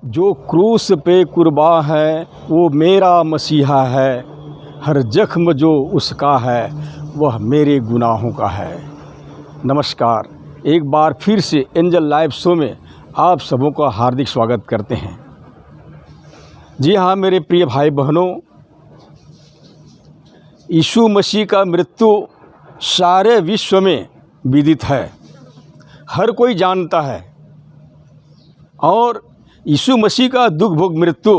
जो क्रूस पे कुर्बा है वो मेरा मसीहा है, हर जख्म जो उसका है वह मेरे गुनाहों का है। नमस्कार, एक बार फिर से एंजल लाइव शो में आप सबों का हार्दिक स्वागत करते हैं। जी हाँ मेरे प्रिय भाई बहनों, यीशु मसीह का मृत्यु सारे विश्व में विदित है, हर कोई जानता है। और यीशु मसीह का दुख भोग मृत्यु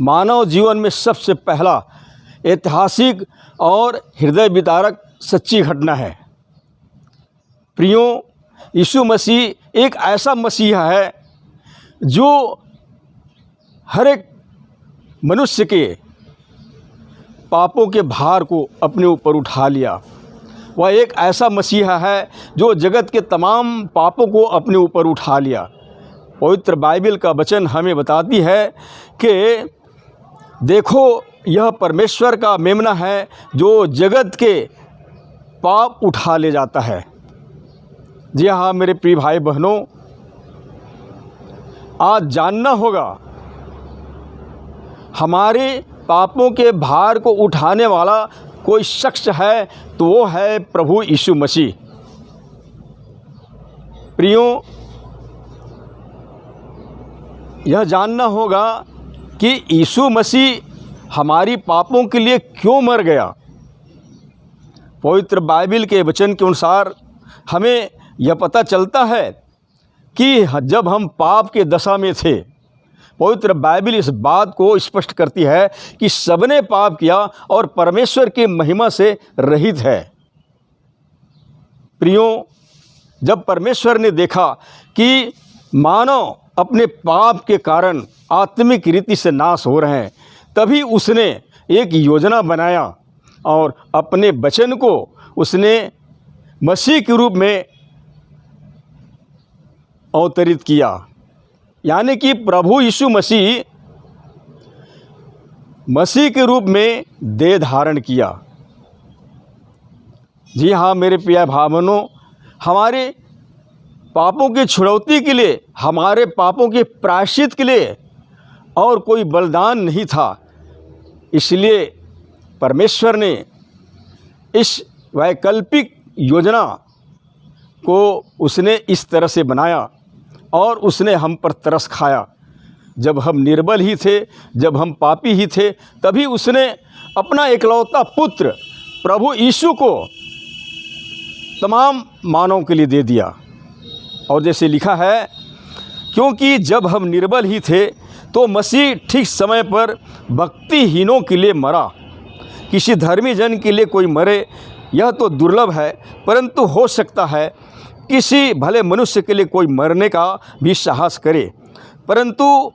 मानव जीवन में सबसे पहला ऐतिहासिक और हृदय विदारक सच्ची घटना है। प्रियो, यीशु मसीह एक ऐसा मसीहा है जो हर एक मनुष्य के पापों के भार को अपने ऊपर उठा लिया। वह एक ऐसा मसीहा है जो जगत के तमाम पापों को अपने ऊपर उठा लिया। पवित्र बाइबल का वचन हमें बताती है कि देखो, यह परमेश्वर का मेमना है जो जगत के पाप उठा ले जाता है। जी हाँ मेरे प्रिय भाई बहनों, आज जानना होगा हमारे पापों के भार को उठाने वाला कोई शख्स है तो वो है प्रभु यीशु मसीह। प्रियो, यह जानना होगा कि यीशु मसीह हमारी पापों के लिए क्यों मर गया। पवित्र बाइबल के वचन के अनुसार हमें यह पता चलता है कि जब हम पाप के दशा में थे, पवित्र बाइबल इस बात को स्पष्ट करती है कि सबने पाप किया और परमेश्वर की महिमा से रहित है। प्रियो, जब परमेश्वर ने देखा कि मानव अपने पाप के कारण आत्मिक रीति से नाश हो रहे हैं, तभी उसने एक योजना बनाया और अपने वचन को उसने मसीह के रूप में अवतरित किया। यानी कि प्रभु यीशु मसीह के रूप में देह धारण किया। जी हाँ मेरे प्रिय भाई बहनों, हमारे पापों की छुड़ौती के लिए, हमारे पापों के प्रायश्चित के लिए और कोई बलिदान नहीं था। इसलिए परमेश्वर ने इस वैकल्पिक योजना को उसने इस तरह से बनाया और उसने हम पर तरस खाया। जब हम निर्बल ही थे, जब हम पापी ही थे, तभी उसने अपना एकलौता पुत्र प्रभु यीशु को तमाम मानवों के लिए दे दिया। और जैसे लिखा है, क्योंकि जब हम निर्बल ही थे तो मसीह ठीक समय पर भक्तिहीनों के लिए मरा। किसी धर्मी जन के लिए कोई मरे यह तो दुर्लभ है, परंतु हो सकता है किसी भले मनुष्य के लिए कोई मरने का भी साहस करे। परंतु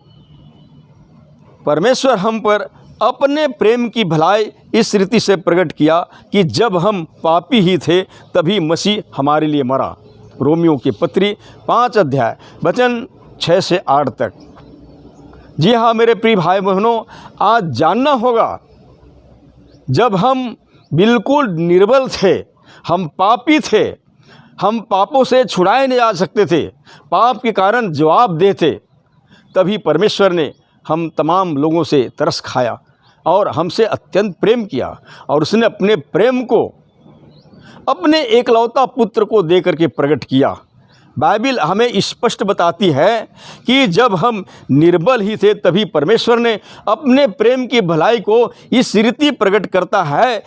परमेश्वर हम पर अपने प्रेम की भलाई इस रीति से प्रकट किया कि जब हम पापी ही थे तभी मसीह हमारे लिए मरा। रोमियो की पत्री 5 अध्याय वचन 6 से 8 तक। जी हाँ मेरे प्रिय भाई बहनों, आज जानना होगा जब हम बिल्कुल निर्बल थे, हम पापी थे, हम पापों से छुड़ाए नहीं जा सकते थे, पाप के कारण जवाबदेह थे, तभी परमेश्वर ने हम तमाम लोगों से तरस खाया और हमसे अत्यंत प्रेम किया और उसने अपने प्रेम को अपने एकलौता पुत्र को दे करके प्रकट किया। बाइबल हमें स्पष्ट बताती है कि जब हम निर्बल ही थे तभी परमेश्वर ने अपने प्रेम की भलाई को इस रीति प्रकट करता है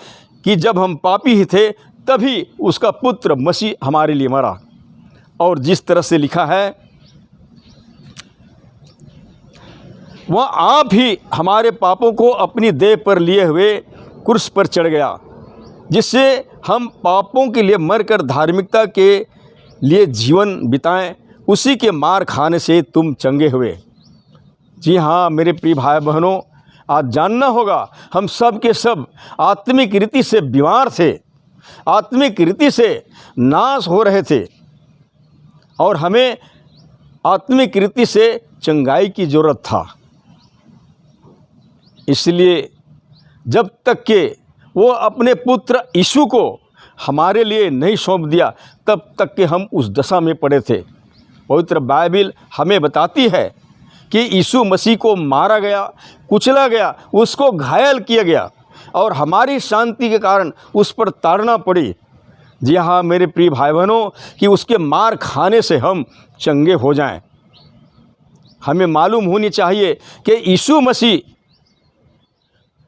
कि जब हम पापी ही थे तभी उसका पुत्र मसीह हमारे लिए मरा। और जिस तरह से लिखा है, वह आप ही हमारे पापों को अपनी देह पर लिए हुए क्रूस पर चढ़ गया, जिससे हम पापों के लिए मरकर धार्मिकता के लिए जीवन बिताएं। उसी के मार खाने से तुम चंगे हुए। जी हाँ मेरे प्रिय भाई बहनों, आज जानना होगा हम सब के सब आत्मिक रीति से बीमार थे, आत्मिक रीति से नाश हो रहे थे और हमें आत्मिक रीति से चंगाई की ज़रूरत था। इसलिए जब तक के वो अपने पुत्र यीशु को हमारे लिए नहीं सौंप दिया तब तक के हम उस दशा में पड़े थे। पवित्र बाइबल हमें बताती है कि यीशु मसीह को मारा गया, कुचला गया, उसको घायल किया गया और हमारी शांति के कारण उस पर ताड़ना पड़ी। जी हाँ मेरे प्रिय भाई बहनों, कि उसके मार खाने से हम चंगे हो जाएं। हमें मालूम होनी चाहिए कि यीशु मसीह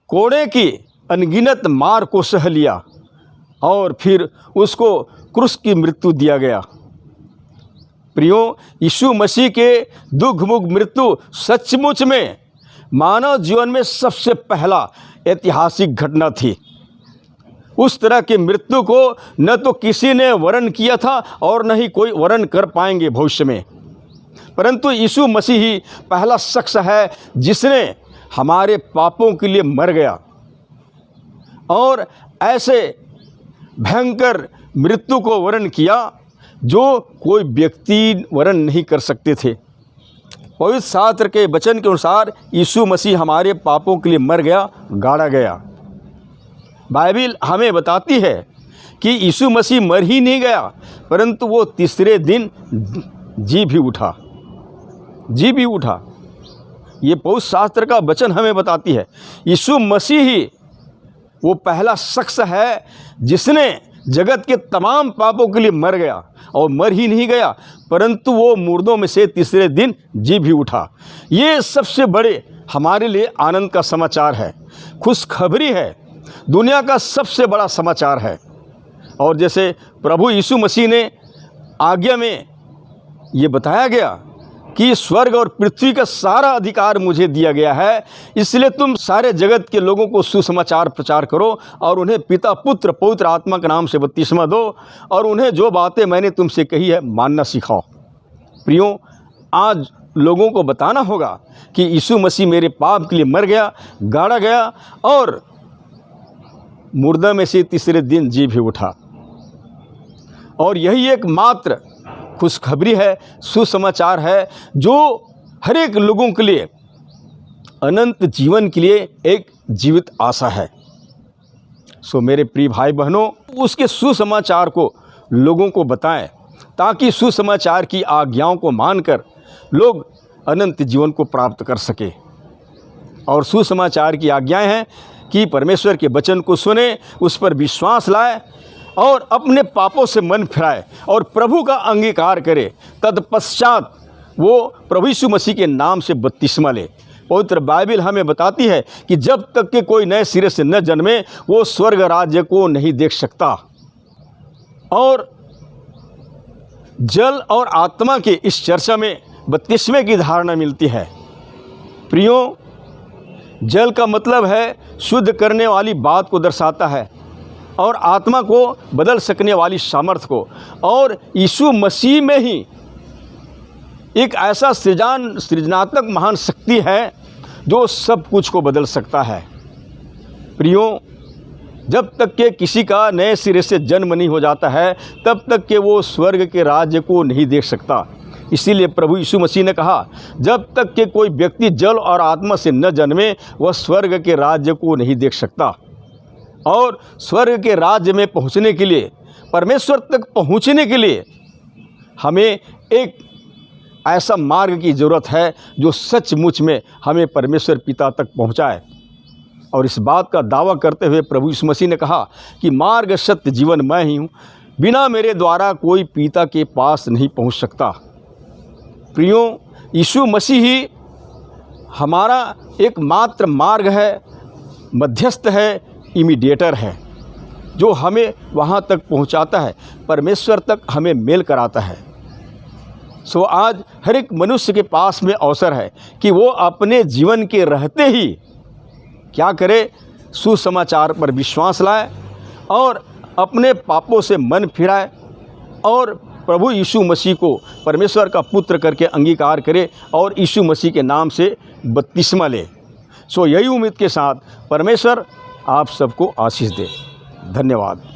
कोड़े की अनगिनत मार को सह लिया और फिर उसको क्रूस की मृत्यु दिया गया। प्रियो, यीशु मसीह के दुखमुख मृत्यु सचमुच में मानव जीवन में सबसे पहला ऐतिहासिक घटना थी। उस तरह की मृत्यु को न तो किसी ने वर्ण किया था और न ही कोई वर्ण कर पाएंगे भविष्य में, परंतु यीशु मसीह ही पहला शख्स है जिसने हमारे पापों के लिए मर गया और ऐसे भयंकर मृत्यु को वर्ण किया जो कोई व्यक्ति वर्ण नहीं कर सकते थे। पवित्र शास्त्र के वचन के अनुसार यीशु मसीह हमारे पापों के लिए मर गया, गाड़ा गया। बाइबिल हमें बताती है कि यीशु मसीह मर ही नहीं गया, परंतु वो तीसरे दिन जी भी उठा। ये पवित्र शास्त्र का वचन हमें बताती है यीशु मसीह ही वो पहला शख्स है जिसने जगत के तमाम पापों के लिए मर गया और मर ही नहीं गया, परंतु वो मुर्दों में से तीसरे दिन जी भी उठा। ये सबसे बड़े हमारे लिए आनंद का समाचार है, खुशखबरी है, दुनिया का सबसे बड़ा समाचार है। और जैसे प्रभु यीशु मसीह ने आज्ञा में ये बताया गया कि स्वर्ग और पृथ्वी का सारा अधिकार मुझे दिया गया है, इसलिए तुम सारे जगत के लोगों को सुसमाचार प्रचार करो और उन्हें पिता पुत्र पवित्र आत्मा के नाम से बपतिस्मा दो और उन्हें जो बातें मैंने तुमसे कही है मानना सिखाओ। प्रियो, आज लोगों को बताना होगा कि यीशु मसीह मेरे पाप के लिए मर गया, गाड़ा गया और मुर्दा में से तीसरे दिन जी भी उठा। और यही एकमात्र खुशखबरी है, सुसमाचार है जो हर एक लोगों के लिए अनंत जीवन के लिए एक जीवित आशा है। सो मेरे प्रिय भाई बहनों, उसके सुसमाचार को लोगों को बताएं ताकि सुसमाचार की आज्ञाओं को मानकर लोग अनंत जीवन को प्राप्त कर सके। और सुसमाचार की आज्ञाएं हैं कि परमेश्वर के वचन को सुने, उस पर विश्वास लाए और अपने पापों से मन फिराए और प्रभु का अंगीकार करे। तत्पश्चात वो प्रभु यीशु मसीह के नाम से बपतिस्मा ले। पवित्र बाइबिल हमें बताती है कि जब तक कि कोई नए सिरे से न जन्मे वो स्वर्ग राज्य को नहीं देख सकता। और जल और आत्मा के इस चर्चा में बपतिस्मे की धारणा मिलती है। प्रियो, जल का मतलब है शुद्ध करने वाली बात को दर्शाता है और आत्मा को बदल सकने वाली सामर्थ्य को, और यीशु मसीह में ही एक ऐसा सृजनात्मक महान शक्ति है जो सब कुछ को बदल सकता है। प्रियो, जब तक के किसी का नए सिरे से जन्म नहीं हो जाता है तब तक के वो स्वर्ग के राज्य को नहीं देख सकता। इसीलिए प्रभु यीशु मसीह ने कहा, जब तक के कोई व्यक्ति जल और आत्मा से न जन्मे वह स्वर्ग के राज्य को नहीं देख सकता। और स्वर्ग के राज्य में पहुंचने के लिए, परमेश्वर तक पहुंचने के लिए हमें एक ऐसा मार्ग की ज़रूरत है जो सचमुच में हमें परमेश्वर पिता तक पहुंचाए। और इस बात का दावा करते हुए प्रभु यीशु मसीह ने कहा कि मार्ग सत्य जीवन मैं ही हूँ, बिना मेरे द्वारा कोई पिता के पास नहीं पहुँच सकता। प्रियो, यीशु मसीह ही हमारा एकमात्र मार्ग है, मध्यस्थ है, इमीडिएटर है, जो हमें वहाँ तक पहुँचाता है, परमेश्वर तक हमें मेल कराता है। सो आज हर एक मनुष्य के पास में अवसर है कि वो अपने जीवन के रहते ही क्या करे, सुसमाचार पर विश्वास लाए और अपने पापों से मन फिराए और प्रभु यीशु मसीह को परमेश्वर का पुत्र करके अंगीकार करे और यीशु मसीह के नाम से बपतिस्मा ले। सो यही उम्मीद के साथ परमेश्वर आप सबको आशीष दे। धन्यवाद।